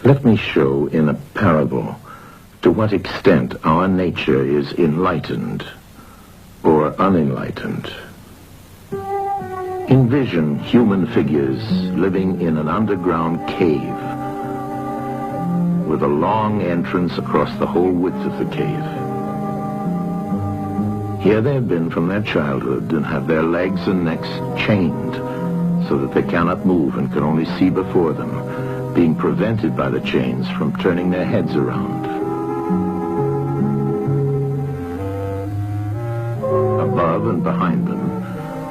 Let me show in a parable to what extent our nature is enlightened or unenlightened. Envision human figures living in an underground cave with a long entrance across the whole width of the cave. Here they have been from their childhood and have their legs and necks chained so that they cannot move and can only see before them, being prevented by the chains from turning their heads around. Above and behind them,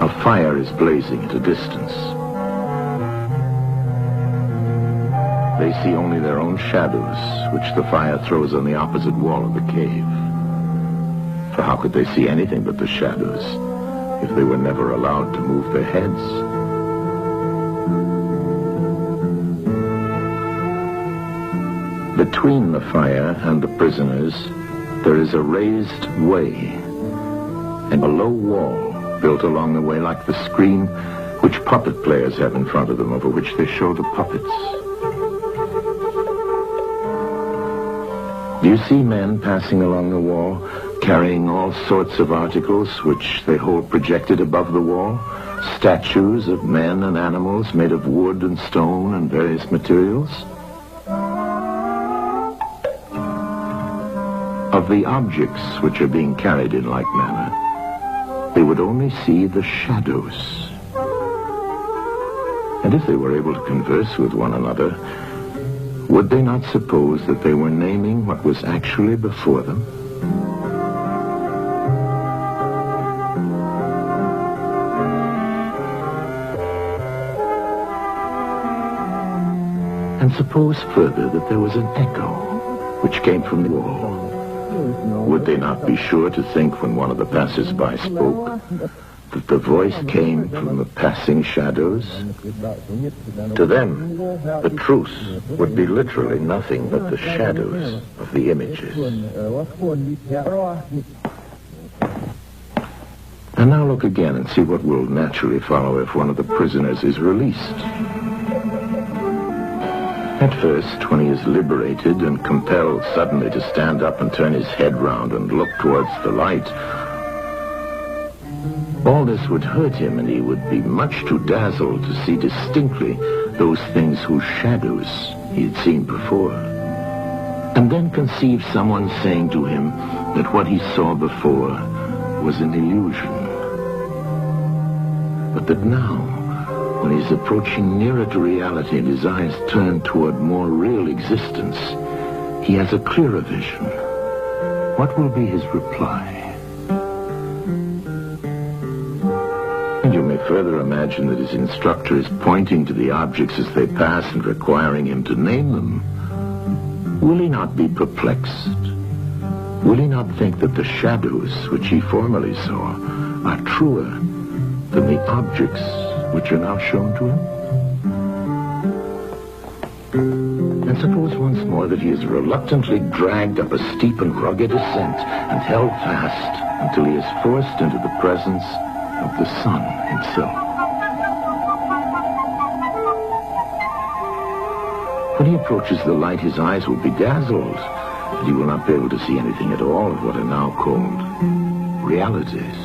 a fire is blazing at a distance. They see only their own shadows, which the fire throws on the opposite wall of the cave. For how could they see anything but the shadows if they were never allowed to move their heads? Between the fire and the prisoners, there is a raised way and a low wall built along the way like the screen which puppet players have in front of them, over which they show the puppets. Do you see men passing along the wall, carrying all sorts of articles which they hold projected above the wall? Statues of men and animals made of wood and stone and various materials? Of the objects which are being carried in like manner, they would only see the shadows. And if they were able to converse with one another, would they not suppose that they were naming what was actually before them? And suppose further that there was an echo which came from the wall. Would they not be sure to think when one of the passers-by spoke that the voice came from the passing shadows? To them, the truth would be literally nothing but the shadows of the images. And now look again and see what will naturally follow if one of the prisoners is released. At first, when he is liberated and compelled suddenly to stand up and turn his head round and look towards the light, all this would hurt him, and he would be much too dazzled to see distinctly those things whose shadows he had seen before. And then conceive someone saying to him that what he saw before was an illusion, but that now, when he's approaching nearer to reality and his eyes turn toward more real existence, he has a clearer vision. What will be his reply? And you may further imagine that his instructor is pointing to the objects as they pass and requiring him to name them. Will he not be perplexed? Will he not think that the shadows which he formerly saw are truer than the objects which are now shown to him? And suppose once more that he is reluctantly dragged up a steep and rugged ascent and held fast until he is forced into the presence of the sun himself. When he approaches the light, his eyes will be dazzled, and he will not be able to see anything at all of what are now called realities.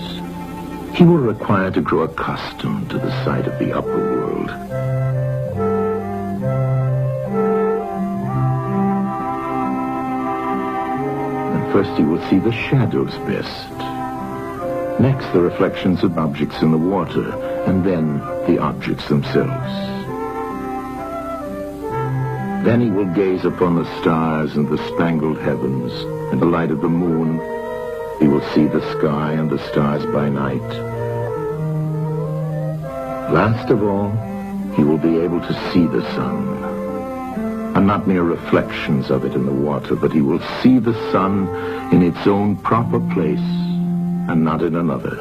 He will require to grow accustomed to the sight of the upper world. And first he will see the shadows best. Next, the reflections of objects in the water, and then the objects themselves. Then he will gaze upon the stars and the spangled heavens and the light of the moon. He will see the sky and the stars by night. Last of all, he will be able to see the sun, and not mere reflections of it in the water, but he will see the sun in its own proper place and not in another.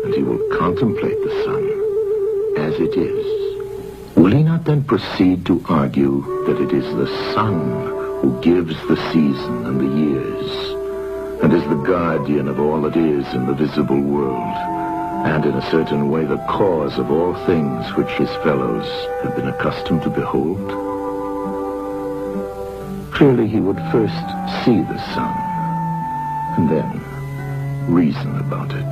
And he will contemplate the sun as it is. Will he not then proceed to argue that it is the sun who gives the season and the years, and is the guardian of all that is in the visible world, and in a certain way the cause of all things which his fellows have been accustomed to behold. Clearly he would first see the sun, and then reason about it.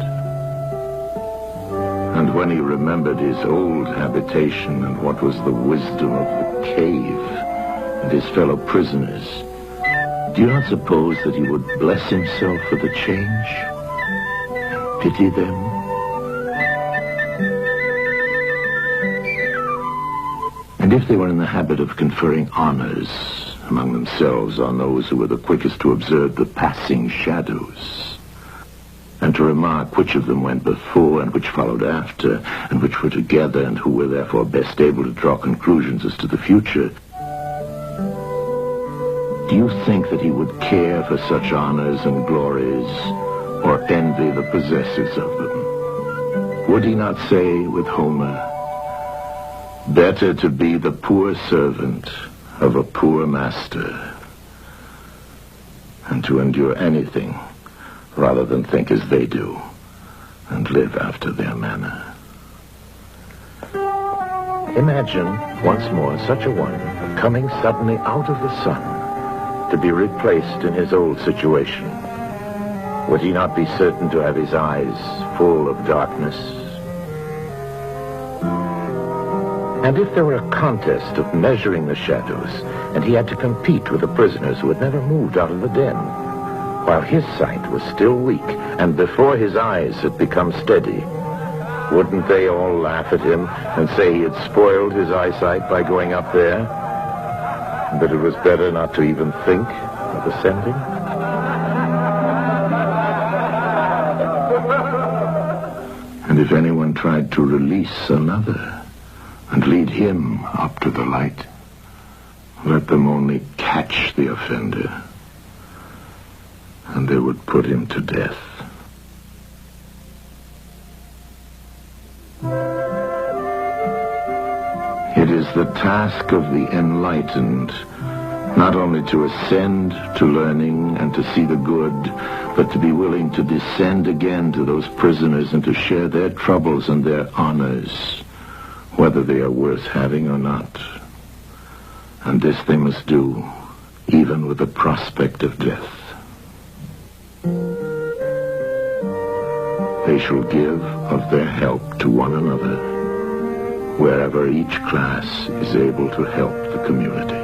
And when he remembered his old habitation and what was the wisdom of the cave and his fellow prisoners, do you not suppose that he would bless himself for the change? Pity them? And if they were in the habit of conferring honors among themselves on those who were the quickest to observe the passing shadows, and to remark which of them went before and which followed after, and which were together and who were therefore best able to draw conclusions as to the future, do you think that he would care for such honors and glories, or envy the possessors of them? Would he not say with Homer, "Better to be the poor servant of a poor master, and to endure anything rather than think as they do and live after their manner"? Imagine once more such a one coming suddenly out of the sun to be replaced in his old situation. Would he not be certain to have his eyes full of darkness? And if there were a contest of measuring the shadows, and he had to compete with the prisoners who had never moved out of the den, while his sight was still weak, and before his eyes had become steady, wouldn't they all laugh at him and say he had spoiled his eyesight by going up there, and that it was better not to even think of ascending? And if anyone tried to release another and lead him up to the light, let them only catch the offender, and they would put him to death. It is the task of the enlightened not only to ascend to learning and to see the good, but to be willing to descend again to those prisoners and to share their troubles and their honors, whether they are worth having or not. And this they must do, even with the prospect of death. They shall give of their help to one another, wherever each class is able to help the community.